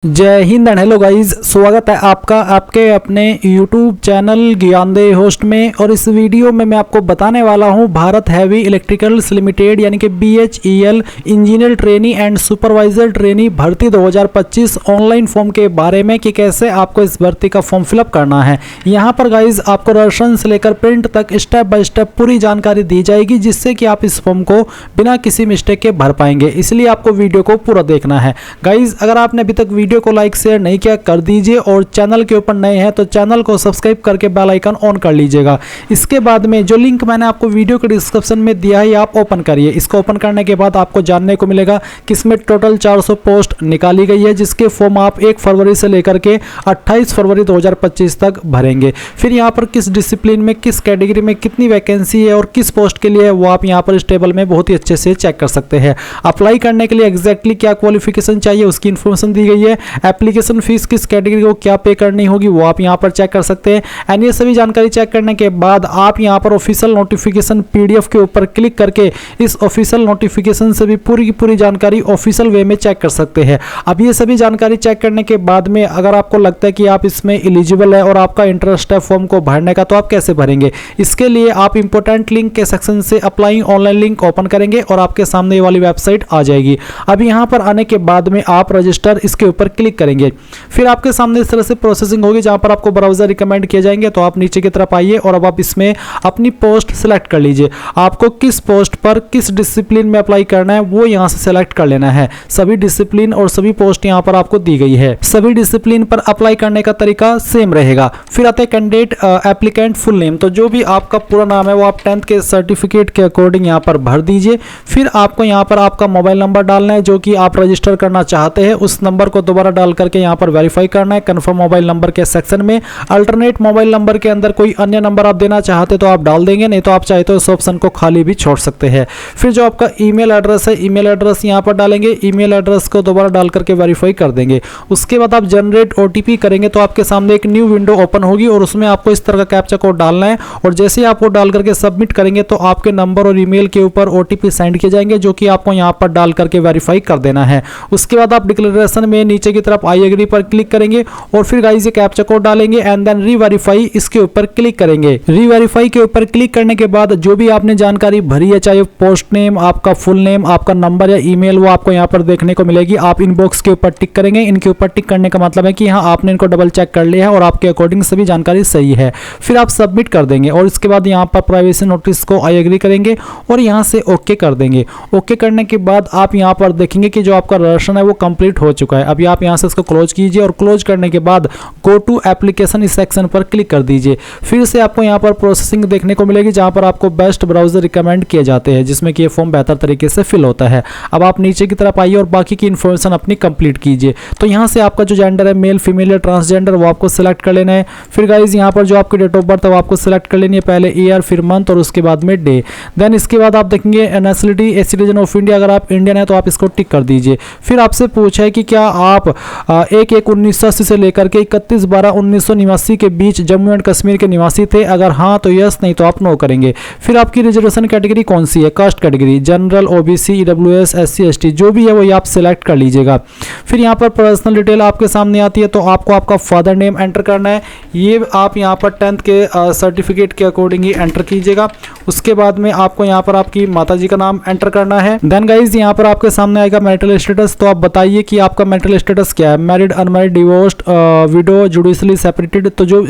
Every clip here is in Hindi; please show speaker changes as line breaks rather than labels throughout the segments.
जय हिंद एंड हेलो गाइस, स्वागत है आपका आपके अपने YouTube चैनल ज्ञानदेह होस्ट में। और इस वीडियो में मैं आपको बताने वाला हूं भारत हैवी इलेक्ट्रिकल्स लिमिटेड यानी कि BHEL engineer trainee and supervisor trainee भर्ती 2025 ऑनलाइन फॉर्म के बारे में कि कैसे आपको इस भर्ती का फॉर्म फिलअप करना है। यहां पर गाइज आपको रसन से लेकर प्रिंट तक स्टेप बाय स्टेप पूरी जानकारी दी जाएगी, जिससे कि आप इस फॉर्म को बिना किसी मिस्टेक के भर पाएंगे। इसलिए आपको वीडियो को पूरा देखना है। गाइज अगर आपने अभी तक वीडियो को लाइक शेयर नहीं किया कर दीजिए, और चैनल के ऊपर नए हैं तो चैनल को सब्सक्राइब करके बेल आइकन ऑन कर लीजिएगा। इसके बाद में जो लिंक मैंने आपको वीडियो के डिस्क्रिप्शन में दिया है, आप ओपन करिए। इसको ओपन करने के बाद आपको जानने को मिलेगा कि इसमें टोटल 400 पोस्ट निकाली गई है, जिसके फॉर्म आप 1 फरवरी से लेकर के 28 फरवरी 2025 तक भरेंगे। फिर यहाँ पर किस डिसिप्लिन में, किस कैटेगरी में कितनी वैकेंसी है और किस पोस्ट के लिए है, वो आप यहाँ पर इस टेबल में बहुत ही अच्छे से चेक कर सकते हैं। अप्लाई करने के लिए एग्जैक्टली क्या क्वालिफिकेशन चाहिए उसकी इन्फॉर्मेशन दी गई है। एप्लीकेशन फीस किस कैटेगरी को क्या पे करनी होगी वो आप यहां पर चेक कर सकते हैं। एंड ये सभी जानकारी चेक करने के बाद आप यहां पर ऑफिशियल नोटिफिकेशन PDF के ऊपर क्लिक करके इस ऑफिशियल नोटिफिकेशन से भी पूरी की पूरी जानकारी ऑफिशियल वे में चेक कर सकते हैं। अब ये सभी जानकारी चेक करने के बाद में अगर आपको लगता है कि आप इसमें एलिजिबल है और आपका इंटरेस्ट है फॉर्म को भरने का, तो आप कैसे भरेंगे। इसके लिए आप इंपॉर्टेंट लिंक के सेक्शन से अप्लाई ऑनलाइन लिंक ओपन करेंगे और आपके सामने ये वाली वेबसाइट आ जाएगी। अब यहां पर आने के बाद में आप रजिस्टर इसके ऊपर क्लिक करेंगे। फिर आपके सामने इस तरह से प्रोसेसिंग होगी, जहां पर आपको ब्राउजर रिकमेंड किए जाएंगे। तो आप नीचे की तरफ आइए और अब आप इसमें अपनी पोस्ट सिलेक्ट कर लीजिए। आपको किस पोस्ट पर किस डिसिप्लिन में अप्लाई करना है वो यहां से सिलेक्ट कर लेना है। सभी डिसिप्लिन और सभी पोस्ट यहां पर आपको दी गई है। सभी डिसिप्लिन पर अप्लाई करने का तरीका सेम रहेगा। फिर आते हैं कैंडिडेट एप्लीकेंट फुल नेम। तो जो भी आपका पूरा नाम है वो आप 10th के सर्टिफिकेट के अकॉर्डिंग यहां पर भर दीजिए। फिर आपको यहां पर आपका मोबाइल नंबर डालना है जो कि आप रजिस्टर करना चाहते हैं। उस नंबर को दोबारा डाल करके यहां पर वेरीफाई करना है। कंफर्म मोबाइल नंबर के सेक्शन में अल्टरनेट मोबाइल नंबर के अंदर कोई अन्य नंबर आप देना चाहते तो आप डाल देंगे, नहीं तो आप चाहे तो इस ऑप्शन को खाली भी छोड़ सकते हैं। फिर जो आपका ईमेल एड्रेस है, ईमेल एड्रेस यहां पर डालेंगे। ईमेल एड्रेस को दोबारा डाल करके वेरीफाई कर देंगे। उसके बाद आप जनरेट OTP करेंगे तो आपके सामने एक न्यू विंडो ओपन होगी और उसमें आपको इस तरह का कैप्चा कोड डालना है। और जैसे ही आप वो डाल करके सबमिट करेंगे तो आपके नंबर और ईमेल के ऊपर OTP सेंड किए जाएंगे, जो कि आपको यहां पर डाल करके वेरीफाई कर देना है। उसके बाद आप डिक्लेरेशन में नीचे की तरफ आई एग्री पर क्लिक करेंगे और फिर गाइस ये कैप्चा कोड डालेंगे एंड देन रीवेरीफाई इसके ऊपर क्लिक करेंगे। रीवेरीफाई के ऊपर क्लिक करने के बाद जो भी आपने जानकारी भरी है, चाहे पोस्ट नेम, आपका फुल नेम, आपका नंबर या ईमेल, वो आपको यहाँ पर देखने को मिलेगी। आप इनबॉक्स के ऊपर टिक करेंगे। इनके ऊपर टिक करने का मतलब है कि हाँ आपने इनको डबल चेक कर लिया है और आपके अकॉर्डिंग सभी जानकारी सही है। फिर आप सबमिट कर देंगे और इसके बाद यहाँ पर प्राइवेसी नोटिस को आई एग्री करेंगे और यहाँ से ओके कर देंगे। ओके करने के बाद आप यहाँ पर देखेंगे कि जो आपका रजिस्ट्रेशन है वो कंप्लीट हो चुका है। अभी आप यहाँ से इसको क्लोज कीजिए और क्लोज करने के बाद गो टू एप्लीकेशन इस सेक्शन पर क्लिक कर दीजिए। फिर से आपको यहाँ पर प्रोसेसिंग देखने को मिलेगी, जहाँ पर आपको बेस्ट ब्राउजर रिकमेंड किए जाते हैं, जिसमें कि ये फॉर्म बेहतर तरीके से फिल होता है। अब आप नीचे की तरफ आइए और बाकी की इन्फॉर्मेशन अपनी कंप्लीट कीजिए। तो यहाँ से आपका जो जेंडर है, मेल फीमेल या ट्रांसजेंडर, वो आपको सिलेक्ट कर लेना है। फिर गाइज यहाँ पर जो आपकी डेट ऑफ बर्थ है वो आपको सिलेक्ट कर लेनी है, पहले ईयर फिर मंथ और उसके बाद में डे। देन इसके बाद आप देखेंगे nationality a citizen of India, अगर आप इंडियन है तो आप इसको टिक कर दीजिए। फिर आपसे पूछा है कि क्या आप 1/1/1980 से लेकर के 31/12/1989 के बीच जम्मू एंड कश्मीर के निवासी थे। अगर हाँ तो यस, नहीं तो आप नो करेंगे। फिर आपकी रिजर्वेशन कैटेगरी कौन सी है, caste category, general, OBC, EWS, SC, ST जो भी है वो आप सिलेक्ट कर लीजिएगा। फिर यहाँ पर पर्सनल डिटेल आपके सामने आती है, तो आपको आपका फादर नेम एंटर करना है। ये आप यहाँ पर 10th के सर्टिफिकेट के अकॉर्डिंग ही एंटर कीजिएगा। उसके बाद में आपको यहाँ पर आपकी माता जी का नाम एंटर करना है। देन गाइज यहाँ पर आपके सामने आएगा मैरिटल स्टेटस। तो आप बताइए कि आपका मैरिटल स्टेटस क्या है, married, unmarried, divorced, window, judicially separated. तो जो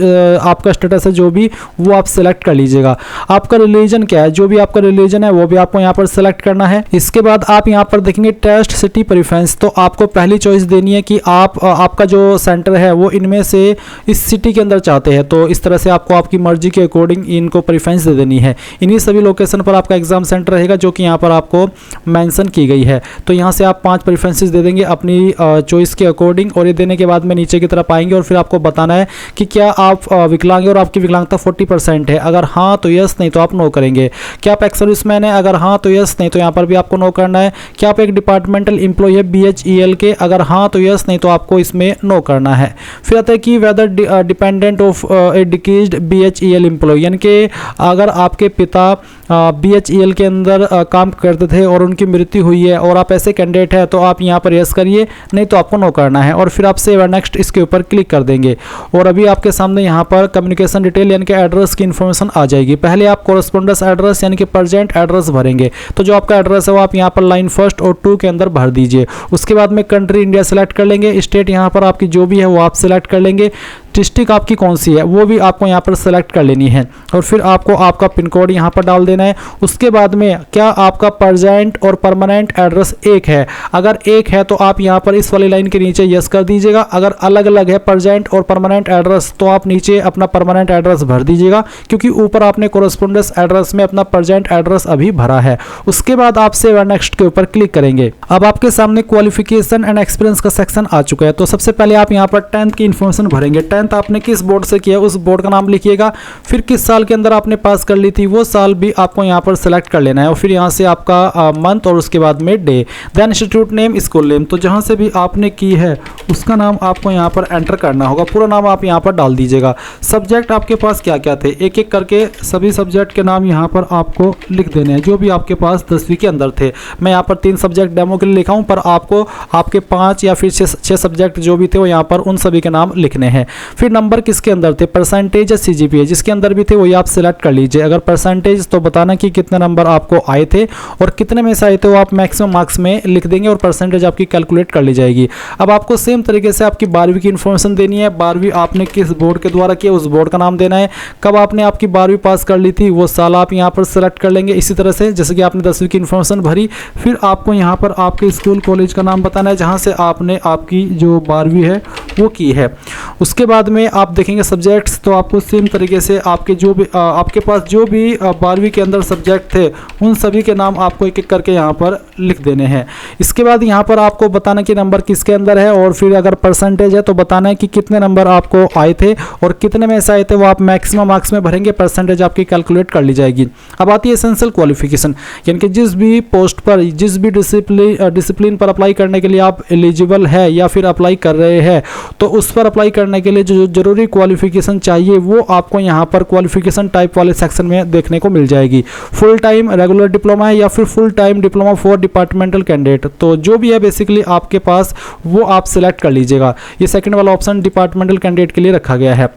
आपका स्टेटस है जो भी वो आप सिलेक्ट कर लीजिएगा। आपका रिलीजन क्या है, जो भी आपका रिलीजन है वो भी आपको यहाँ पर सिलेक्ट करना है। इसके बाद आप यहाँ पर देखेंगे टेस्ट सिटी प्रेफरेंस। तो आपको पहली चॉइस देनी है कि आप आपका जो सेंटर है वो इनमें से इस सिटी के अंदर चाहते हैं। तो इस तरह से आपको आपकी मर्जी के अकॉर्डिंग इनको प्रेफरेंस दे देनी है। इन्हीं सभी लोकेशन पर आपका एग्जाम सेंटर रहेगा, जो कि यहाँ पर आपको मेंशन की गई है। तो यहाँ से आप 5 प्रेफरेंसेस दे देंगे अपनी चॉइस के अकॉर्डिंग। और ये देने के बाद में नीचे की तरफ आएंगे और फिर आपको बताना है कि क्या आप विकलांग हैं और आपकी विकलांगता 40% है। अगर हाँ तो यस, नहीं तो आप नो करेंगे। क्या आप एक्स सर्विसमैन है, अगर हाँ तो यस, नहीं तो यहाँ पर भी आपको नो करना है। क्या आप एक डिपार्टमेंटल एम्प्लॉय है BHEL के, अगर हाँ तो यस, नहीं तो आपको इसमें नो करना है। फिर आता है कि whether dependent of a decreased BHEL employ, यानी कि अगर आपके पिता BHEL के अंदर काम करते थे और उनकी मृत्यु हुई है और आप ऐसे कैंडिडेट हैं तो आप यहाँ पर यस करिए, नहीं तो आपको नो करना है और फिर आप सेव एंड नेक्स्ट इसके ऊपर क्लिक कर देंगे। और अभी आपके सामने यहाँ पर कम्युनिकेशन डिटेल यानी कि एड्रेस की इन्फॉर्मेशन आ जाएगी। पहले आप कोरस्पोंडेंस एड्रेस यानी कि प्रेजेंट एड्रेस भरेंगे, तो जो आपका एड्रेस है वो आप यहाँ पर लाइन 1 और 2 के अंदर भर दीजिए। उसके बाद में कंट्री इंडिया सेलेक्ट कर लेंगे, स्टेट यहाँ पर आपकी जो भी है वो आप सेलेक्ट कर लेंगे, डिस्ट्रिक्ट आपकी कौन सी है वो भी आपको यहाँ पर सेलेक्ट कर लेनी है और फिर आपको आपका पिन कोड यहाँ पर डाल देना है। उसके बाद में क्या आपका प्रेजेंट और परमानेंट एड्रेस एक है, अगर एक है तो आप यहाँ पर इस वाली लाइन के नीचे यस कर दीजिएगा। अगर अलग अलग है प्रेजेंट और परमानेंट एड्रेस तो आप नीचे अपना परमानेंट एड्रेस भर दीजिएगा, क्योंकि ऊपर आपने कोरस्पोंडेंस एड्रेस में अपना प्रेजेंट एड्रेस अभी भरा है। उसके बाद आप सेव एंड नेक्स्ट के ऊपर क्लिक करेंगे। अब आपके सामने क्वालिफिकेशन एंड एक्सपीरियंस का सेक्शन आ चुका है। तो सबसे पहले आप यहाँ पर 10th की इन्फॉर्मेशन भरेंगे। 10th आपने किस बोर्ड से किया उस बोर्ड का नाम लिखिएगा, फिर किस साल के अंदर आपने पास कर ली थी वो साल भी आपको यहाँ पर सेलेक्ट कर लेना है और फिर यहाँ से आपका मंथ और उसके बाद में day, then institute name, school name. तो जहाँ से भी आपने की है उसका नाम आपको यहाँ पर एंटर करना होगा, पूरा नाम आप यहाँ पर डाल दीजिएगा। सब्जेक्ट आपके पास क्या क्या थे, एक एक करके सभी सब्जेक्ट के नाम यहाँ पर आपको लिख देने हैं जो भी आपके पास 10वीं के अंदर थे। मैं यहाँ पर 3 सब्जेक्ट डेमो के लिए लिखा हूँ, पर आपको आपके 5 या फिर 6 सब्जेक्ट जो भी थे वो यहाँ पर उन सभी के नाम लिखने हैं। फिर नंबर किसके अंदर थे, परसेंटेज या CGPA, जिसके अंदर भी थे वही आप सिलेक्ट कर लीजिए। अगर परसेंटेज तो बताना कि कितने नंबर आपको आए थे और कितने में से आए थे वो आप मैक्सिमम मार्क्स में लिख देंगे और परसेंटेज आपकी कैलकुलेट कर ली जाएगी। अब आपको सेम तरीके से आपकी 12वीं की इन्फॉर्मेशन देनी है। 12वीं आपने किस बोर्ड के द्वारा किया उस बोर्ड का नाम देना है, कब आपने आपकी 12वीं पास कर ली थी वो साल आप यहाँ पर सेलेक्ट कर लेंगे। इसी तरह से जैसे कि आपने 10वीं की इन्फॉर्मेशन भरी, फिर आपको यहाँ पर आपके स्कूल कॉलेज का नाम बताना है जहाँ से आपने आपकी जो 12वीं है वो की है। उसके बाद में आप देखेंगे सब्जेक्ट्स, तो आपको सेम तरीके से आपके जो भी आपके पास जो भी 12वीं के अंदर सब्जेक्ट थे उन सभी के नाम आपको एक एक करके यहाँ पर लिख देने हैं। इसके बाद यहाँ पर आपको बताना कि नंबर किसके अंदर है और फिर अगर परसेंटेज है तो बताना है कि कितने नंबर आपको आए थे और कितने में से आए थे वो आप मैक्सिमम मार्क्स में भरेंगे, परसेंटेज आपकी कैलकुलेट कर ली जाएगी। अब आती है एसेंशियल क्वालिफिकेशन, यानी कि जिस भी पोस्ट पर जिस भी डिसिप्लिन पर अप्लाई करने के लिए आप एलिजिबल है या फिर अप्लाई कर रहे हैं तो उस पर अप्लाई करने के लिए जो जरूरी क्वालिफिकेशन चाहिए वो आपको यहाँ पर क्वालिफिकेशन टाइप वाले सेक्शन में देखने को मिल जाएगी। फुल टाइम रेगुलर डिप्लोमा है या फिर full time diploma for departmental candidate, तो जो भी है बेसिकली आपके पास वो आप सिलेक्ट कर लीजिएगा। ये सेकंड वाला ऑप्शन डिपार्टमेंटल कैंडिडेट के लिए रखा गया है।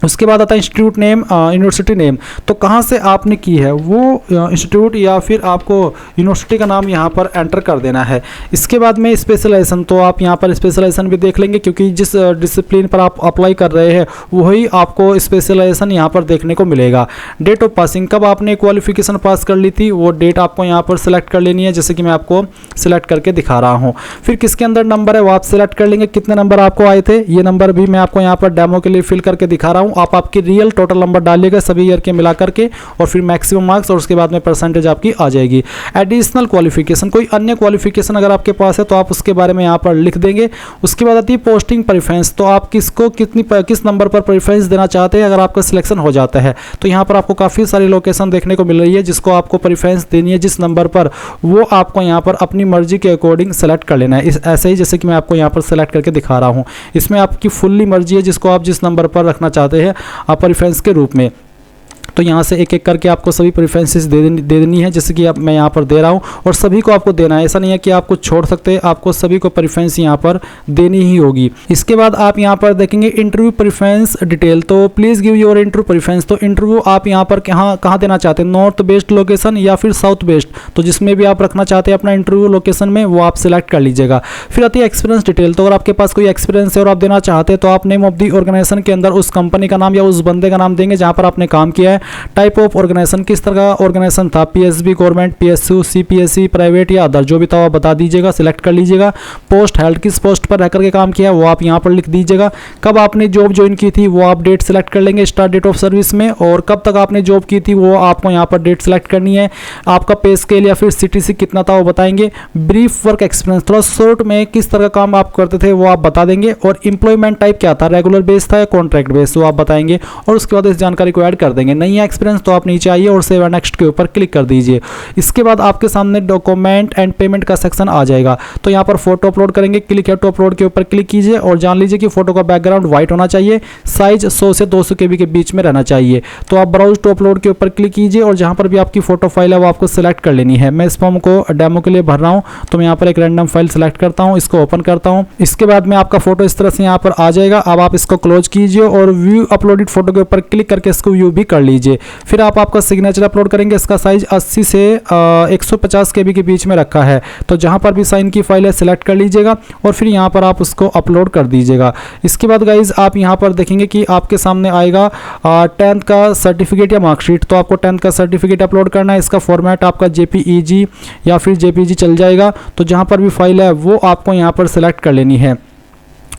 उसके बाद आता है इंस्टीट्यूट नेम, यूनिवर्सिटी नेम, तो कहाँ से आपने की है वो इंस्टीट्यूट या फिर आपको यूनिवर्सिटी का नाम यहाँ पर एंटर कर देना है। इसके बाद में स्पेशलाइजेशन, तो आप यहाँ पर स्पेशलाइजेशन भी देख लेंगे क्योंकि जिस डिसिप्लिन पर आप अप्लाई कर रहे हैं वही आपको स्पेशलाइजेशन यहाँ पर देखने को मिलेगा। डेट ऑफ पासिंग, कब आपने क्वालिफिकेशन पास कर ली थी वो डेट आपको यहाँ पर सिलेक्ट कर लेनी है, जैसे कि मैं आपको सिलेक्ट करके दिखा रहा हूँ। फिर किसके अंदर नंबर है वो आप सिलेक्ट कर लेंगे, कितने नंबर आपको आए थे ये नंबर भी मैं आपको यहाँ पर डेमो के लिए फिल करके दिखा रहा हूँ। आप आपकी रियल टोटल नंबर डालिएगा सभी ईयर के मिला करके और फिर मैक्सिमम मार्क्स और उसके बाद में परसेंटेज आपकी आ जाएगी। एडिशनल क्वालिफिकेशन, कोई अन्य क्वालिफिकेशन अगर आपके पास है तो आप उसके बारे में यहाँ पर लिख देंगे। उसके बाद आती है पोस्टिंग प्रेफरेंस, तो आप किसको किस नंबर पर प्रेफरेंस देना चाहते हैं अगर आपका सिलेक्शन हो जाता है। तो यहाँ पर आपको काफ़ी सारी लोकेशन देखने को मिल रही है जिसको आपको प्रेफरेंस देनी है, जिस नंबर पर वो आपको यहाँ पर अपनी मर्जी के अकॉर्डिंग सेलेक्ट कर लेना है। ऐसे ही जैसे कि मैं आपको यहाँ पर सेलेक्ट करके दिखा रहा हूँ, इसमें आपकी फुल्ली मर्जी है जिसको आप जिस नंबर पर रखना चाहते हैं आप प्रेफरेंस के रूप में। तो यहाँ से एक एक करके आपको सभी प्रेफरेंसेस दे देनी है, जैसे कि अब मैं यहाँ पर दे रहा हूँ और सभी को आपको देना है। ऐसा नहीं है कि आप कुछ छोड़ सकते हैं, आपको सभी को प्रेफरेंस यहाँ पर देनी ही होगी। इसके बाद आप यहाँ पर देखेंगे इंटरव्यू प्रेफरेंस डिटेल, तो please give your interview preference, तो इंटरव्यू आप यहाँ पर कहाँ देना चाहते हैं, नॉर्थ वेस्ट लोकेशन या फिर साउथ वेस्ट, तो जिसमें भी आप रखना चाहते हैं अपना इंटरव्यू लोकेशन में वो आप सिलेक्ट कर लीजिएगा। फिर आती है एक्सपीरियंस डिटेल, तो अगर आपके पास कोई एक्सपीरियंस है और आप देना चाहते हैं तो आप नेम ऑफ दी ऑर्गेनाइजेशन के अंदर उस कंपनी का नाम या उस बंदे का नाम देंगे जहाँ पर आपने काम किया है। टाइप ऑफ ऑर्गेनाइजेशन, किस तरह का ऑर्गेनाइजेशन था, PSB, government, PSU, CPSC, private या अदर, जो भी था वो बता दीजिएगा, सिलेक्ट कर लीजिएगा। पोस्ट हेल्ड, किस पोस्ट पर रहकर के काम किया वो आप यहाँ पर लिख दीजिएगा। कब आपने जॉब ज्वाइन की थी वो आप डेट सेलेक्ट कर लेंगे स्टार्ट डेट ऑफ सर्विस में, और कब तक आपने जॉब की थी वो आपको यहाँ पर डेट सेलेक्ट करनी है। आपका पे स्केल या फिर सीटीसी कितना था वो बताएंगे। ब्रीफ वर्क एक्सपीरियंस, थोड़ा शॉर्ट में किस तरह का काम आप करते थे वो आप बता देंगे, और एम्प्लॉयमेंट टाइप क्या था, रेगुलर बेस था या कॉन्ट्रैक्ट बेस, वो आप बताएंगे और उसके बाद इस जानकारी को ऐड कर देंगे। नहीं नहीं है एक्सपीरियंस तो आप नीचे आइए और सेव एंड नेक्स्ट के ऊपर क्लिक कर दीजिए। इसके बाद आपके सामने डॉक्यूमेंट एंड पेमेंट का सेक्शन आ जाएगा। तो यहाँ पर फोटो अपलोड करेंगे, क्लिक है टू अपलोड के ऊपर क्लिक कीजिए और जान लीजिए कि फोटो का बैकग्राउंड व्हाइट होना चाहिए, साइज 100 से 200 KB के बीच में रहना चाहिए। तो आप ब्राउज टू अपलोड के ऊपर क्लिक कीजिए और जहाँ पर भी आपकी फोटो फाइल है वो आपको सिलेक्ट कर लेनी है। मैं इस फॉर्म को डेमो के लिए भर रहा हूँ, तो मैं यहाँ पर एक रैंडम फाइल सिलेक्ट करता हूँ, इसको ओपन करता हूँ। इसके बाद में आपका फोटो इस तरह से यहाँ पर आ जाएगा। अब आप इसको क्लोज कीजिए और व्यू अपलोडेड फोटो के ऊपर क्लिक करके इसको व्यू भी कर लीजिए। फिर आप आपका सिग्नेचर अपलोड करेंगे। इसका साइज 80 से 150 KB के बीच में रखा है। तो जहाँ पर भी साइन की फाइल है सिलेक्ट कर लीजिएगा और फिर यहाँ पर आप उसको अपलोड कर दीजिएगा। इसके बाद गाइज आप यहाँ पर देखेंगे कि आपके सामने आएगा 10th का सर्टिफिकेट या मार्कशीट। तो आपको 10th का सर्टिफिकेट अपलोड करना है। इसका फॉर्मेट आपका JPEG या फिर JPG चल जाएगा। तो जहाँ पर भी फाइल है वो आपको यहाँ पर सिलेक्ट कर लेनी है।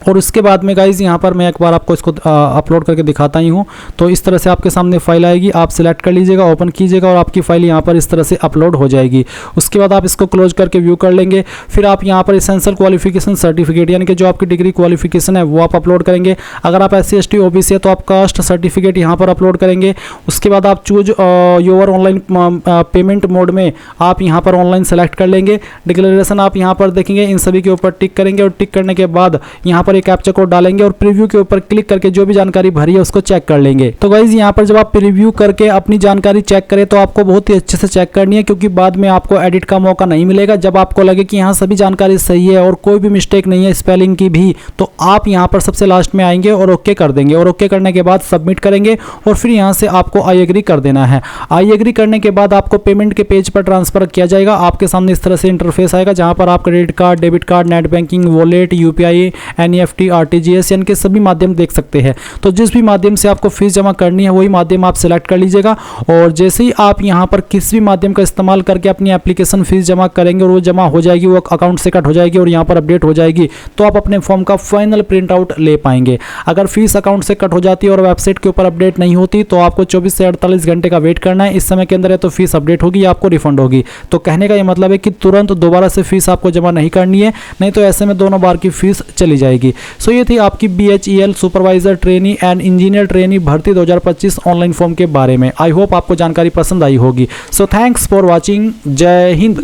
और उसके बाद में गाइज यहाँ पर मैं एक बार आपको इसको अपलोड करके दिखाता ही हूँ। तो इस तरह से आपके सामने फाइल आएगी, आप सिलेक्ट कर लीजिएगा, ओपन कीजिएगा और आपकी फाइल यहाँ पर इस तरह से अपलोड हो जाएगी। उसके बाद आप इसको क्लोज करके व्यू कर लेंगे। फिर आप यहाँ पर एसेंशियल क्वालिफिकेशन सर्टिफिकेट यानी कि जो आपकी डिग्री क्वालिफिकेशन है वो आप अपलोड करेंगे। अगर आप SC ST OBC है तो आप कास्ट सर्टिफिकेट यहाँ पर अपलोड करेंगे। उसके बाद आप choose your online payment mode में आप यहाँ पर ऑनलाइन सेलेक्ट कर लेंगे। डिक्लेरेशन आप यहाँ पर देखेंगे, इन सभी के ऊपर टिक करेंगे और टिक करने के बाद यहाँ पर एक कैप्चा कोड डालेंगे और प्रीव्यू के ऊपर क्लिक करके जो भी जानकारी भरी है उसको चेक कर लेंगे। तो गाइज यहाँ पर जब आप प्रीव्यू करके अपनी जानकारी चेक करें तो आपको बहुत ही अच्छे से चेक करनी है, क्योंकि बाद में आपको एडिट का मौका नहीं मिलेगा। जब आपको लगे कि यहाँ सभी जानकारी सही है और कोई भी मिस्टेक नहीं है स्पेलिंग की भी, तो आप यहाँ पर सबसे लास्ट में आएंगे और ओके कर देंगे और ओके करने के बाद सबमिट करेंगे और फिर यहाँ से आपको आई एग्री कर देना है। आई एग्री करने के बाद आपको पेमेंट के पेज पर ट्रांसफर किया जाएगा। आपके सामने इस तरह से इंटरफेस आएगा जहाँ पर आप credit card, debit card, net banking, wallet, UPI, NEFT, RTGS यानी कि सभी माध्यम देख सकते हैं। तो जिस भी माध्यम से आपको फीस जमा करनी है वही माध्यम आप सिलेक्ट कर लीजिएगा और जैसे ही आप यहाँ पर किसी भी माध्यम का इस्तेमाल करके अपनी एप्लीकेशन फीस जमा करेंगे और वो जमा हो जाएगी, वो अकाउंट से कट हो जाएगी और यहाँ पर अपडेट हो जाएगी, तो आप अपने फॉर्म का फाइनल प्रिंट आउट ले पाएंगे। अगर फीस अकाउंट से कट हो जाती है और वेबसाइट के ऊपर अपडेट नहीं होती तो आपको 24 से 48 घंटे का वेट करना है। इस समय के अंदर है तो फीस अपडेट होगी या आपको रिफंड होगी। तो कहने का ये मतलब है कि तुरंत दोबारा से फीस आपको जमा नहीं करनी है, नहीं तो ऐसे में दोनों बार की फीस चली जाएगी। सो ये थी आपकी BHEL supervisor trainee and engineer trainee भर्ती 2025 ऑनलाइन फॉर्म के बारे में। आई होप आपको जानकारी पसंद आई होगी। So thanks for watching. जय हिंद।